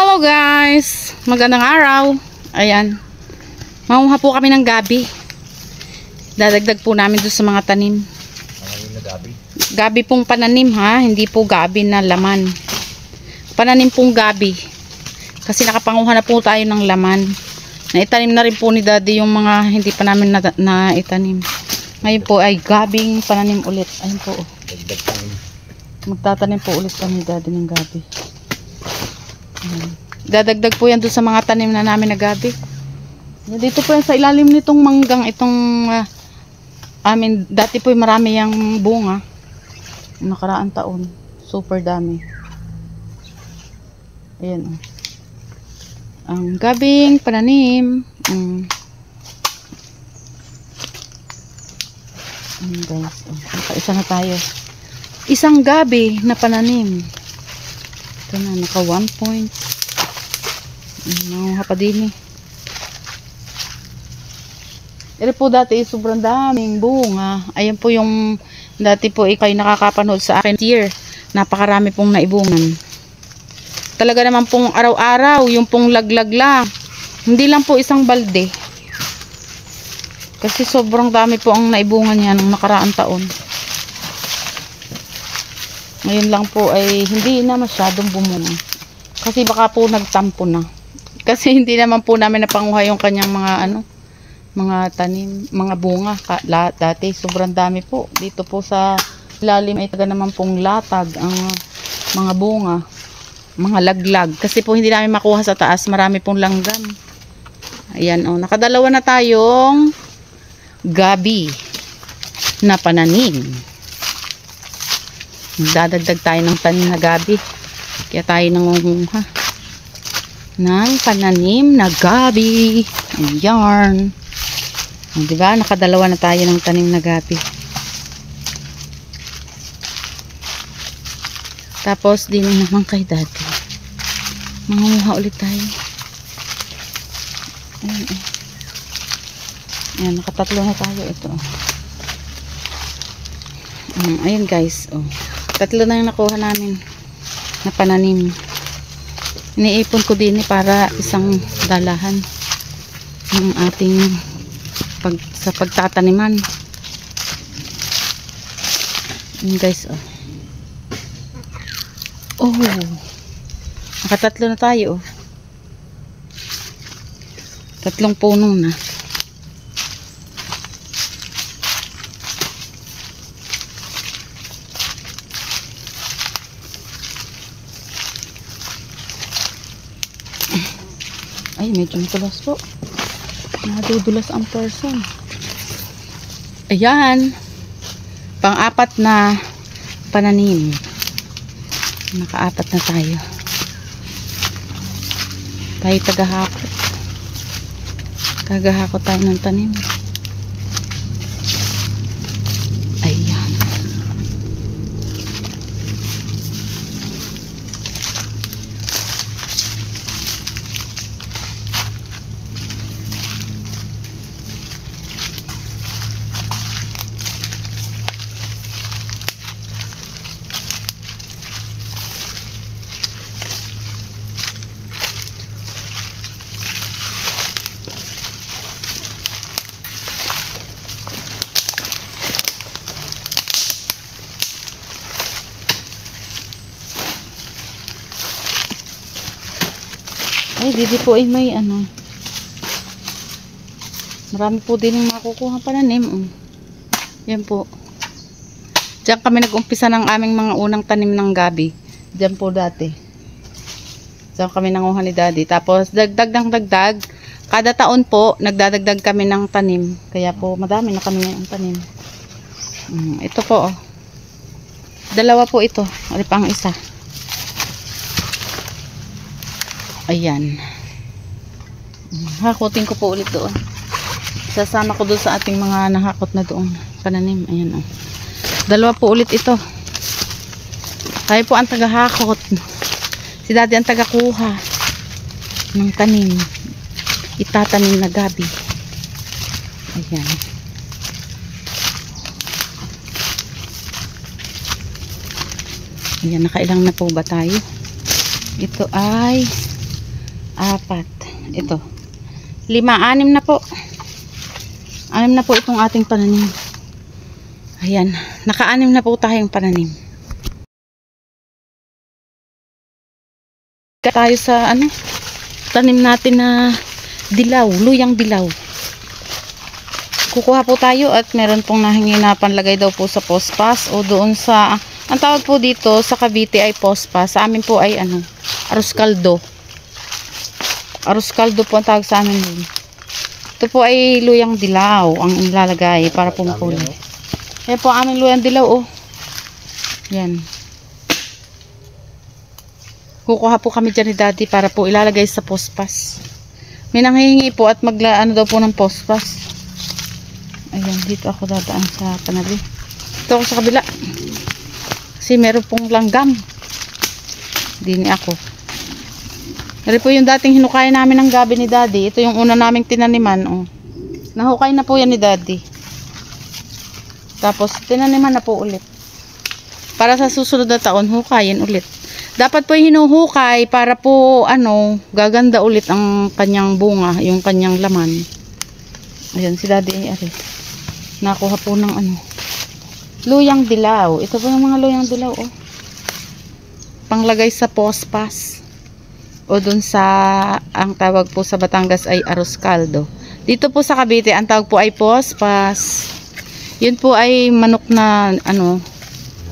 Hello guys! Magandang araw. Ayan. Manguha po kami ng gabi. Dadagdag po namin doon sa mga tanim. Gabi pong pananim ha. Hindi po gabi na laman. Pananim pong gabi. Kasi nakapanguha na po tayo ng laman. Naitanim na rin po ni Daddy yung mga hindi pa namin naitanim. Ngayon po ay gabing pananim ulit. Ayun po. Magtatanim po ulit kami Daddy ng gabi. Dadagdag po yan doon sa mga tanim na namin na gabi. Dito po yan sa ilalim nitong manggang itong amin. Dati po marami yung bunga. Nakaraang taon. Super dami. Ayan. Ang gabing pananim. Guys. Nakaisa na tayo. Isang gabi na pananim. Ito na, naka 1 point. Nanguha pa din eh. Ito po dati sobrang daming bunga. Ayan po yung dati po kayo nakakapanood sa akin year. Napakarami pong naibungan. Talaga naman pong araw-araw yung pong laglag lang. Hindi lang po isang balde. Kasi sobrang dami po ang naibungan niya nung nakaraang taon. Ngayon lang po ay hindi na masyadong bumunga. Kasi baka po nagtampo na. Kasi hindi naman po namin napanguha yung kanyang mga mga tanim, mga bunga. Dati sobrang dami po. Dito po sa lalim ay taga naman pong latag ang mga bunga. Mga laglag. Kasi po hindi namin makuha sa taas. Marami pong langgam. Ayan o. Nakadalawa na tayong gabi na pananim. Dadagdag tayo ng tanim na gabi. Kaya tayo nangunguha ng pananim na gabi. Ayan. Diba? Nakadalawa na tayo ng tanim na gabi. Tapos din naman kay Daddy. Mangunguha ulit tayo. Ayan. Ayan, nakatatlo na tayo ito. Ayan guys. Oh. Tatlo na yung nakuha namin na pananim. Iniipon ko din para isang dalahan ng ating sa pagtataniman. Guys, oh. Oh. Nakatatlo na tayo, oh. Tatlong puno na. Ay, medyo matulas po. Nadudulas ang person. Ayan. Pang-apat na pananim. Naka-apat na tayo. Tayo tagahakot. Tagahakot tayo ng tanim. Ayan. Ay, dito po ay may marami po din yung makukuha pananim. Yan po. Diyan kami nag-umpisa ng aming mga unang tanim ng gabi. Diyan po dati. Diyan kami nanguha ni Daddy. Tapos dagdag ng dagdag. Kada taon po, nagdadagdag kami ng tanim. Kaya po, madami na kami ng tanim. Ito po, oh. Dalawa po ito. Ano pa ang isa? Ayan. Hakutin ko po ulit doon. Sasama ko doon sa ating mga nahakot na doon. Pananim. Ayan o. Dalawa po ulit ito. Tayo po ang tagahakot. Si Daddy ang tagakuha ng tanim. Itatanim na gabi. Ayan. Ayan, nakailang na po ba tayo? Ito ay 4. Ito. 5, 6 na po. 6 na po itong ating pananim. Ayan. Naka-6 na po tayong pananim. Tayo sa ano? Tanim natin na dilaw. Luyang dilaw. Kukuha po tayo at meron pong nahingi na panlagay daw po sa pospas o doon sa, ang tawag po dito sa Cavite ay pospas. Sa amin po ay ano? Arroz caldo. Arroz caldo po ang tawag sa amin din. Ito po ay luyang dilaw ang ilalagay para po makulay. Yan po ang aming luyang dilaw, oh. Yan. Kukuha po kami dyan ni Daddy para po ilalagay sa pospas. May nanghihingi po at ano daw po ng pospas. Ayan, dito ako dadaan sa panabi. Dito ako sa kabila. Kasi meron pong langgam. Dini ako. Ito po yung dating hinukay namin ng gabi ni Daddy. Ito yung una naming tinaniman. Oh. Nahukay na po yan ni Daddy. Tapos tinaniman na po ulit. Para sa susunod na taon, hukayin ulit. Dapat po hinuhukay para po gaganda ulit ang kanyang bunga, yung kanyang laman. Ayan si Daddy ay nakuha po ng luyang dilaw. Ito po yung mga luyang dilaw, oh. Panglagay sa pospas. O dun sa, ang tawag po sa Batangas ay arroz caldo. Dito po sa Cavite, ang tawag po ay pospas. Yun po ay manok na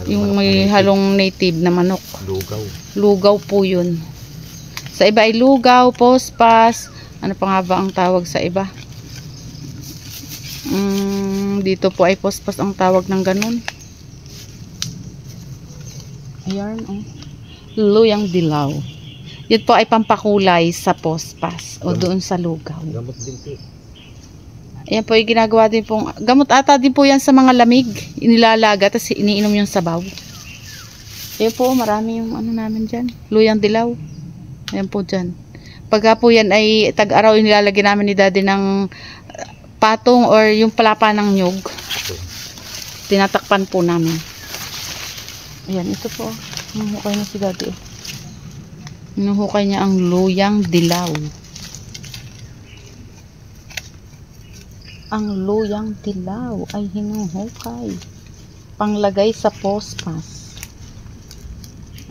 yung may halong native na manok. Lugaw. Lugaw po yun. Sa iba ay lugaw, pospas. Ano pa nga ba ang tawag sa iba? Dito po ay pospas ang tawag ng ganun. Ayan, oh. Luyang dilaw. Yun po ay pampakulay sa pospas o doon sa lugaw. Gamot din po. Ayan po yung ginagawa din pong gamot ata din po yan sa mga lamig. Inilalaga tapos iniinom yung sabaw. Ayan po, marami yung namin dyan. Luyang dilaw. Ayan po dyan. Pagka po yan ay tag-araw, inilalagay namin ni Daddy ng patong or yung palapa ng nyug. Tinatakpan po namin. Ayan, ito po. Hukay na si Daddy. Hinuhukay niya ang luyang dilaw. Ang luyang dilaw ay hinuhukay. Panglagay sa pospas.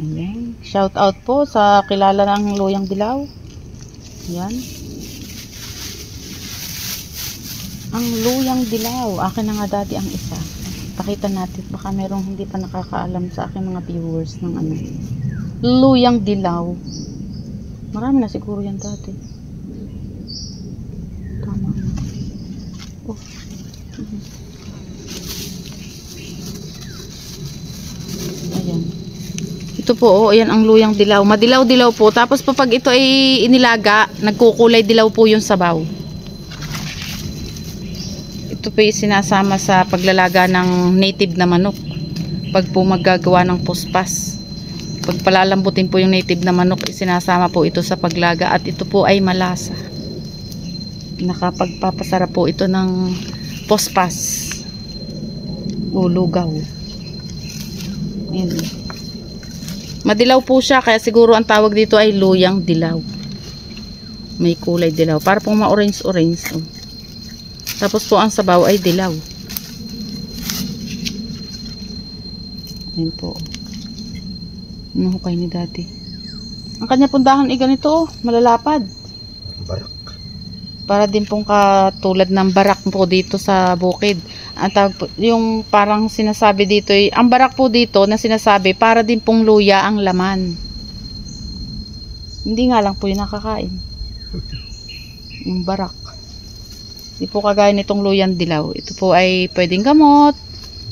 Ayan. Shout out po sa kilala ng luyang dilaw. Ayan. Ang luyang dilaw. Akin na nga Daddy ang isa. Pakita natin. Baka merong hindi pa nakakaalam sa aking mga viewers ng luyang dilaw. Marami na siguro yan Daddy. Tama na. Oh. Ayan. Ito po, oh, ayan ang luyang dilaw. Madilaw-dilaw po. Tapos pag ito ay inilaga, nagkukulay dilaw po yung sabaw. Ito po yung sinasama sa paglalaga ng native na manok. Pag po maggagawa ng pospas. Pag palalambutin po yung native na manok, sinasama po ito sa paglaga at ito po ay malasa. Nakapagpapasarap po ito ng pospas o lugaw. Ayan. Madilaw po siya kaya siguro ang tawag dito ay luyang dilaw. May kulay dilaw. Para pong ma-orange-orange. Oh. Tapos po ang sabaw ay dilaw. Ayan po. Nuhukay ni Daddy. Ang kanya pundahan ay ganito, oh, malalapad. Barak. Para din pong katulad ng barak po dito sa bukid. Ang tawag po, yung parang sinasabi dito, ang barak po dito na sinasabi, para din pong luya ang laman. Hindi nga lang po yung nakakain. Yung barak. Hindi po kagaya nitong luyang dilaw. Ito po ay pwedeng gamot,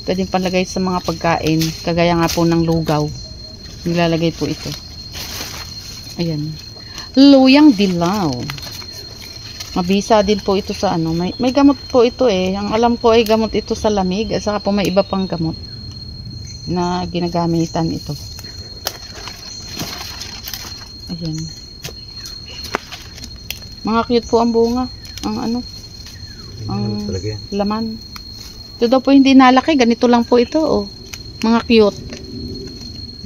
pwedeng panlagay sa mga pagkain, kagaya nga po ng lugaw. Nilalagay po ito. Ayan. Luyang dilaw. Mabisa din po ito sa may gamot po ito eh. Ang alam ko ay gamot ito sa lamig at saka po may iba pang gamot na ginagamitan ito. Ayan. Mga cute po ang bunga. Ang ang laman. Ito daw po hindi nalaki. Ganito lang po ito oh. Mga cute.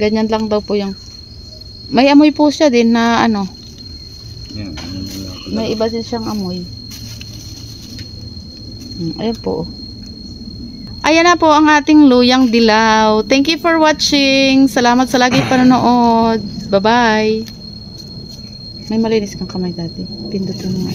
Ganyan lang daw po yung may amoy po siya din na Yan. May iba din siyang amoy. Ayan po. Ayan na po ang ating luyang dilaw. Thank you for watching. Salamat sa lagi panonood. Bye-bye. May malinis kang kamay dati. Pindutin mo.